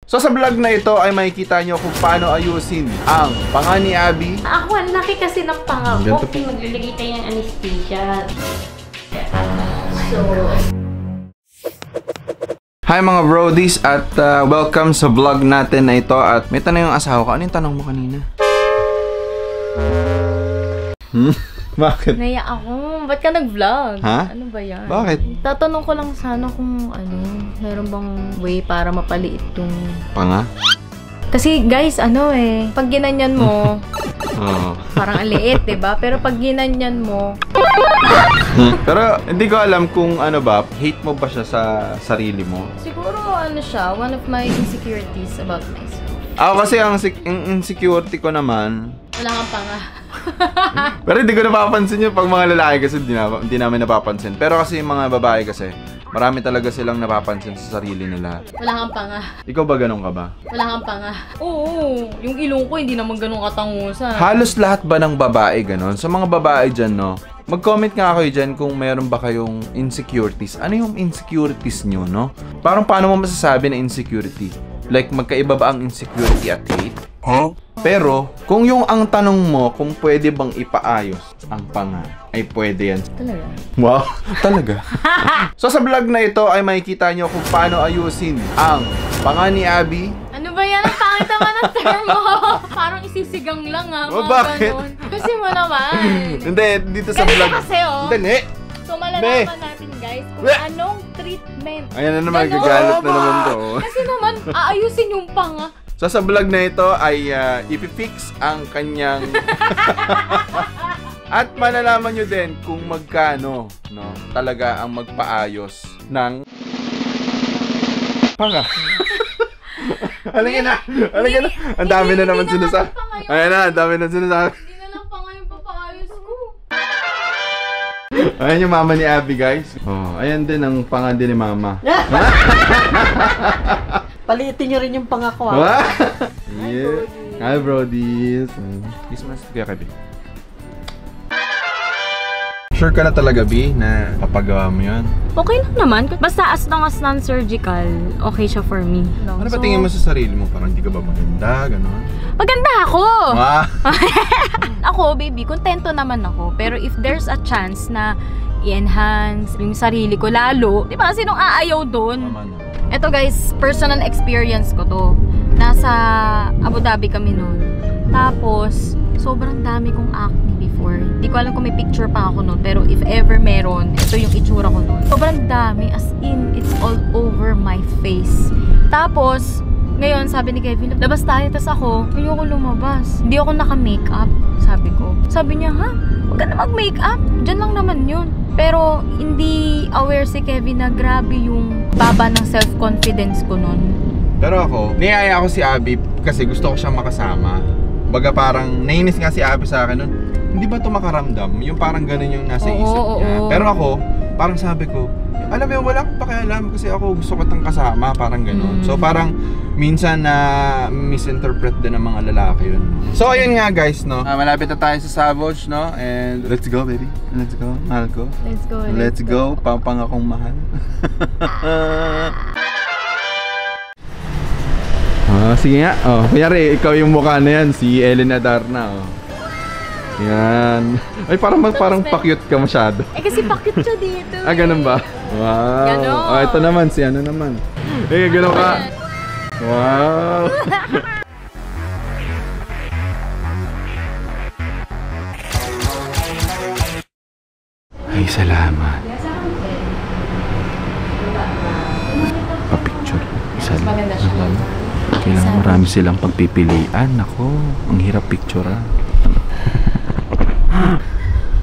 So sa vlog na ito ay makikita nyo kung paano ayusin ang panga ni Abby. Ako, ang laki kasi ng panga ko. Maglilagay tayo ng anesthesia. So... Hi mga brodies at welcome sa vlog natin na ito. At may tanong yung asawa ko. Ano yung tanong mo kanina? Bakit? Naiyak ako. Ba't ka nag-vlog? Ha? Ano ba yan? Bakit? Tatanong ko lang sana kung meron bang way para mapaliit yung... Panga? Kasi guys, pag ginanyan mo, parang ang liit, diba? Pero pag ginanyan mo... Pero hindi ko alam kung hate mo ba siya sa sarili mo? Siguro siya, one of my insecurities about myself. Ako kasi ang insecurity ko naman... Wala kang panga. Pero hindi ko napapansin yun pag mga lalaki kasi hindi namin napapansin. Pero kasi yung mga babae kasi, marami talaga silang napapansin sa sarili nila. Wala kang panga. Ikaw ba ganun ka ba? Wala kang panga. Oo, yung ilong ko hindi naman ganun katangusan. Halos lahat ba ng babae ganun? Sa mga babae dyan, no? Mag-comment nga kayo dyan kung meron ba kayong insecurities. Ano yung insecurities nyo, no? Parang paano mo masasabi na insecurity? Like, magkaiba ba ang insecurity at hate? Huh? Pero, kung yung ang tanong mo kung pwede bang ipaayos ang panga, ay pwede yan. Talaga? Wow, talaga. So sa vlog na ito ay makikita nyo kung paano ayusin ang panga ni Abby. Ano ba yan? Ang pangit naman ang term mo. Parang isisigang lang Bakit? Ganun. Kasi mo naman. Hindi, dito sa vlog. Kasi Hindi. So malalaman natin guys kung anong treatment. Ayan na naman, gagalit na naman to. Kasi naman, aayusin yung panga. So sa vlog na ito ay ipifix ang kanyang... At malalaman nyo din kung magkano talaga ang magpaayos ng panga. Halika na! Halika na! Ang dami na naman sinasabi. Ayan na, ang dami na sinasabi. Hindi na lang panga yung papaayos ko. Ayan yung mama ni Abby, guys. Oh, ayan din ang panga din ni mama. Paliitin nyo rin yung pangako. Yeah. Hi, brodies. Christmas kaya kabi. Sure ka na talaga, B, na papagawa mo yun? Okay lang naman. Basta as long as non-surgical, okay siya for me. Ano ba tingin mo sa sarili mo? Parang hindi ka ba maganda? Ganon? Maganda ako! Wow. Ako, baby, kontento naman ako. Pero if there's a chance na i-enhance yung sarili ko lalo, di ba? Sinong aayaw doon? Eto guys, personal experience ko to. Nasa Abu Dhabi kami noon. Tapos, sobrang dami kong acne before. Hindi ko alam kung may picture pa ako noon. Pero if ever meron, ito yung itsura ko noon. Sobrang dami, as in, it's all over my face. Tapos, ngayon, sabi ni Kevin, labas tayo. Tapos ako, ayoko lumabas. Hindi ako naka-makeup, sabi ko. Sabi niya, ha? Huwag ka na mag-makeup. Diyan lang naman yun. Pero, hindi aware si Kevin na grabe yung baba ng self-confidence ko noon. Pero ako, niyaya ako si Abby kasi gusto ko siyang makasama. Baga parang, nainis nga si Abby sa akin nun, hindi ba ito makaramdam? Yung parang ganun yung nasa isip niya. Pero ako, parang sabi ko, alam mo, wala akong pakialam kasi ako gusto ko itong kasama, parang ganun. So parang, minsan na misinterpret din ng mga lalaki yun. So ayun nga guys, no? Malapit na tayo sa Savage, no? And let's go, baby. Let's go, mahal ko. Let's go, let's go. Pampang akong mahal. Sige nga. Kunyari, ikaw yung mukha na yan. Si Elena Darna. Yan. Ay, parang pa-cute ka masyado. Kasi pa-cute siya dito. Ganun ba? Wow. Ganon. Ito naman, si ano naman. Ganon ka. Wow. Ay, salamat. Pa-picture. Maganda siya. Kailangan marami silang pagpipilian. Ako, ang hirap picturean.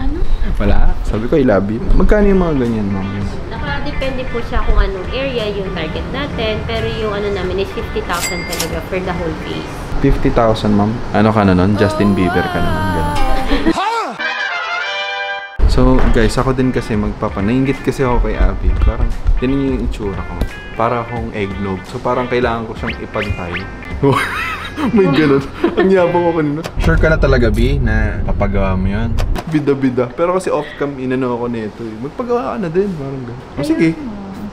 Ano? Wala. Sabi ko, I love you. Magkano yung mga ganyan, ma'am? Nakadepende po siya kung anong area yung target natin. Pero yung namin is 50,000 talaga for the whole face. 50,000, ma'am? Ano ka na nun? Justin Bieber ka naman. Ganun. So, guys, ako din kasi nainggit kasi ako kay Abby. Parang, tinan yung itsura ko. Para akong eggnog. So, parang kailangan ko siyang ipantay. May ganun. Ang yabang ko kanina. Sure ka na talaga, B, na papagawa mo yan? Bida-bida. Pero kasi off-cam, inano ako nito eh. Magpagawa ka na din. Parang gano'n. Sige.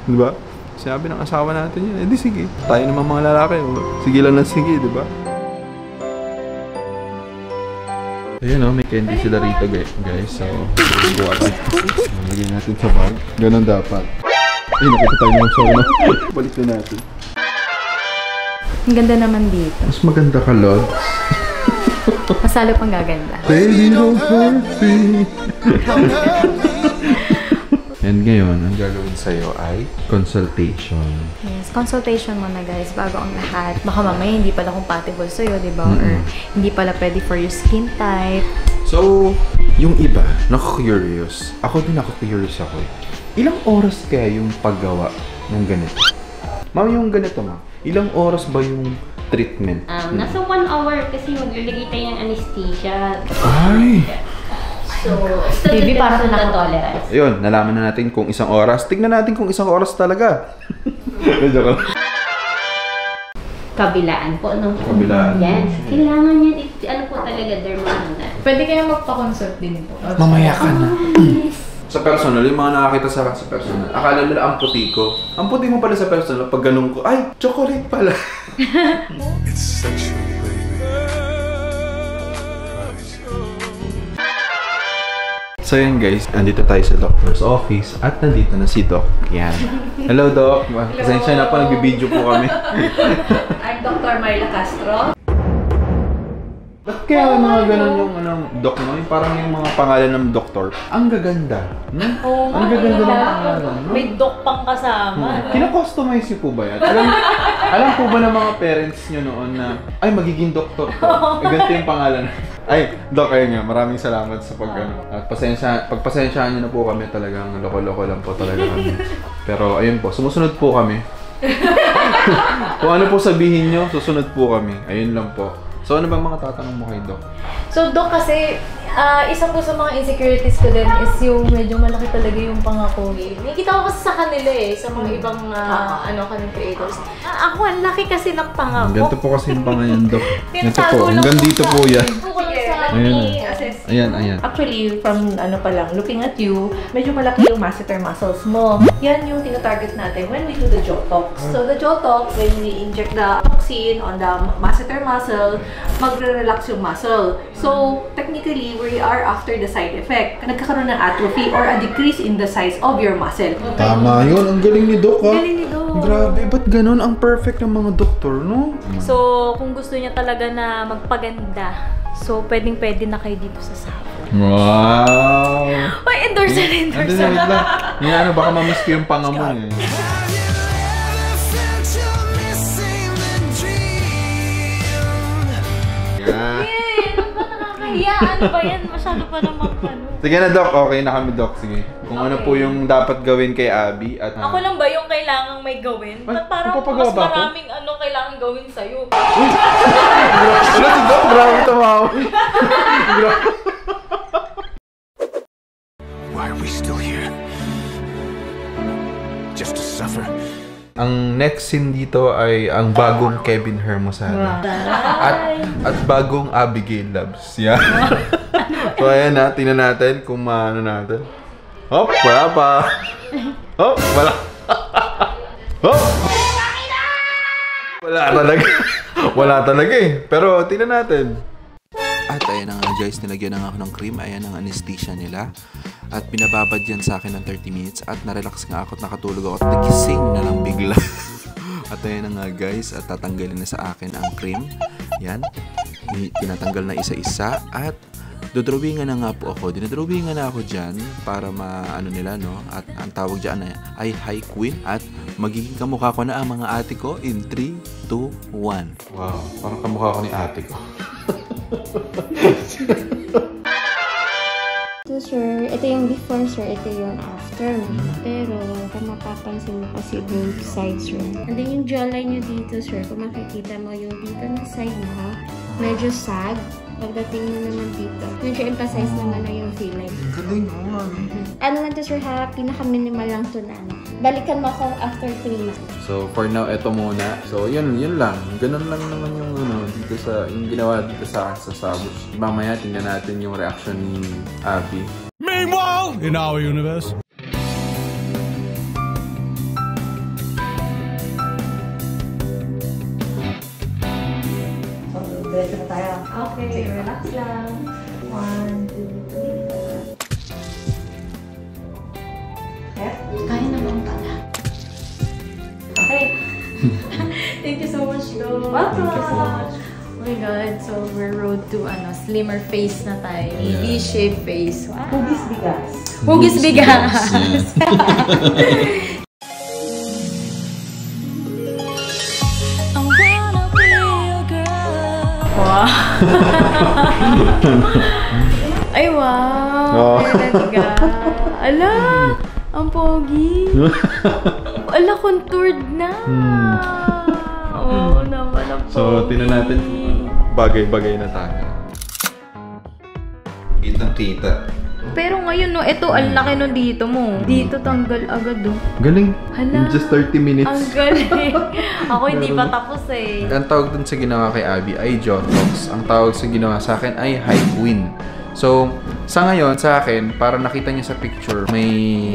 Diba? Sinabi ng asawa natin yun, di sige. Tayo naman mga lalaki, sige lang na sige, di ba? Ayun may candy sila rito guys. So, bukas. Lagyan natin sa bag. Ganon dapat. Ay, nakita tayo naman siya na. Balik na natin. Ang ganda naman dito. Mas maganda ka, Lord. Mas lalo pang gaganda. Baby, don't hurt me. And ngayon, ang gagawin sa'yo ay consultation. Yes, consultation muna guys, bago ang lahat. Baka mamaya hindi pala compatible sa'yo, di ba? Or hindi pala pwede for your skin type. So, yung iba, naku-curious. Ako din naku-curious ako eh. Ilang oras kaya yung paggawa ng ganito? Ma'am, yung ganito ma'am, ilang oras ba yung treatment? Nasa 1 hour kasi maglilagay tayo ng anesthesia. Ay! So, Baby, para na tolerance. Ayun, nalaman na natin kung isang oras. Tignan natin kung isang oras talaga. Medyo ka. Kabilaan po, no? Kabilaan. Yes. Kailangan niya, ano po talaga, dermatologist. Pwede kayo magpa-consult din po. Mamaya ka na. Yes. Sa personal, yung mga nakakita sa personal, akala nila ang puti ko. Ang puti mo pala sa personal, pag ganun ko, ay, chocolate pala. It's sexual, baby. So yun guys, andito tayo sa doctor's office at nandito na si Doc. Yan. Hello Doc. Pasensya na po, nagbibideo po kami. I'm Dr. Myla Castro. Ba't kaya mga ganun yung Doc mo? Yung parang yung mga pangalan ng doktor. Ang gaganda. Oo, ang gaganda ng pangalan. may doc pang kasama. Kina-customize niyo po ba yan? Alam po ba ng mga parents niyo noon na, ay, magiging doktor po. Ganito yung pangalan. Ay, Doc, ayun nga. Maraming salamat sa At pagpasensyahan niyo na po kami, talagang loko-loko lang po talaga kami. Pero ayun po, sumusunod po kami. Kung ano po sabihin niyo, susunod po kami. Ayun lang po. So ano bang mga tatanong mo kay Doc? So Doc, kasi isa po sa mga insecurities ko din is yung medyo malaki talaga yung pangako. Nakikita ko kasi sa kanila sa mga ibang content creators. Ako, ang laki kasi ng pangako. Ganito po kasi yung pangalan, Doc. Ganito po, hanggang dito po yan. Ayan. Actually, from pa lang, looking at you, medyo malaki yung masseter muscles mo. Yan yung tinatarget natin when we do the jaw talk. So the jaw talk, when we inject the toxin on the masseter muscle, magre-relax yung muscle. So technically, we are after the side effect. Nagkakaroon ng atrophy or a decrease in the size of your muscle. Tama yun. Ang galing ni Doc, ha? Galing ni Doc. Grabe, ba't ganun ang perfect ng mga doktor, no? So, kung gusto niya talaga na magpaganda, so pwedeng-pwede na kayo dito sa Sabo. Wow! Ay, endorse na. Yan, baka mamiss ko yung panga mo eh. Ano ba yan? Masyado pa naman Sige na, Doc. Okay na kami, Doc. Sige. Kung ano po yung dapat gawin kay Abby at... Ako lang ba yung kailangang may gawin? Ay, Parang magpapagawa mas ba ako? maraming kailangan gawin sa'yo. Ano si Doc? Grabe tumawa. Why are we still here? Just to suffer? Ang next scene dito ay ang bagong Kevin Hermosada. At bagong Abigail Loves. Yeah. So ayan na, tingnan natin kung maano natin. Hop, wala pa. Hop, wala. Hop. Wala talaga. Wala talaga eh. Pero tingnan natin. At ayan na nga guys, nilagyan na nga ako ng cream. Ayan ang anesthesia nila. At binababad yan sa akin ng 30 minutes. At narelax nga ako at nakatulog ako at nagising na lang bigla. At ayan na nga guys, at tatanggalin na sa akin ang cream. Yan. Tinatanggal na isa-isa. At dodrawingan na nga po ako. Dinodrawingan na ako dyan para maano nila, no? At ang tawag dyan ay High Queen. At magiging kamukha ko na ang mga ate ko in 3, 2, 1. Wow, parang kamukha ko ni ate ko. Ito sir, ito yung before sir, ito yung after. Pero kung mapapansin mo kasi both sides sir. And then yung jawline nyo dito sir, kung makikita mo yung dito na side mo, medyo sag. Pagdating mo naman dito, medyo emphasize naman na yung feeling. Galing mo. Ano lang to sir ha, pinaka-minimal lang to na. Balikan mo ako after 3 months. So for now, eto muna. So yun lang. Ganun lang naman yung dito sa yung ginawa dito sa Sabo. Mamaya tingnan natin yung reaction ni Abby. Meanwhile, in our universe. Diretso na tayo. Okay. Sige, relax lang. 1, 2, 3. Okay? Kaya naman pala. Okay. Thank you so much, Dom. Welcome. Thank you so much. Oh my God, so we're road to slimmer face na tayo. Yeah. V-shape face. Wow. Hugis bigas. Hugis bigas. Wow. Ay, wow. Oh. Talaga. Ala, ang pogi. Ala, contoured na. Oo naman, ang pogi. So, tingnan natin. Bagay-bagay na tayo. Kitang-kita. Pero ngayon, no, ito, ang laki nun dito mo. Dito, tanggal agad, oh. Galing. Hala. In just 30 minutes. Ang galing. Ako hindi pa tapos eh. Ang tawag dun sa ginawa kay Abby ay Jotox. Ang tawag sa ginawa sa akin ay Hyquin. So, sa ngayon, sa akin, para nakita niyo sa picture, may...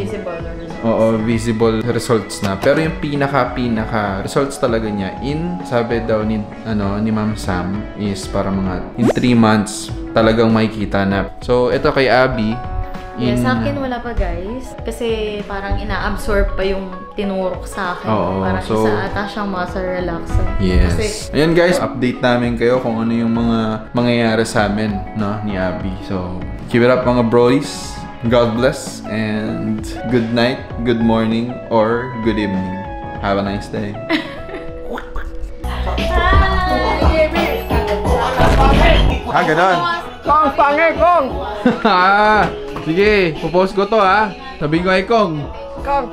Visible results. Oo, visible results na. Pero yung pinaka results talaga niya sabi daw ni Ma'am Sam is para mga in 3 months talagang makikita na. So, ito kay Abby. Sa akin wala pa guys. Kasi parang ina-absorb pa yung tinurok sa akin. Oo, parang so, isa ata siyang muscle relaxer. Yes. Kasi, Ayan guys, update namin kayo kung ano yung mga mangyayari sa amin, no, ni Abby. So, keep it up mga bros. God bless and good night, good morning, or good evening. Have a nice day. Ganon. Kong, pangit, Kong! Sige, pupost ko to ha. Sabihin ko ay Kong. Kong,